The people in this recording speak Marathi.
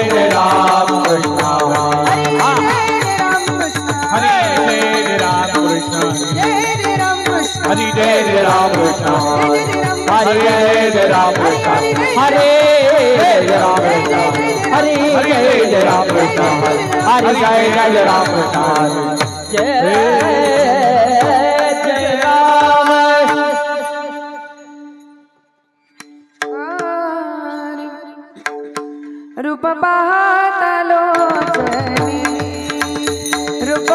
राम कृष्ण हरे राम कृष्ण हरे राम कृष्ण हरे राम कृष्ण हरे राम कृष्ण हरे राम कृष्ण हरे जय जय राम कृष्ण जय जय राम रूप पाहता लोचनी रूप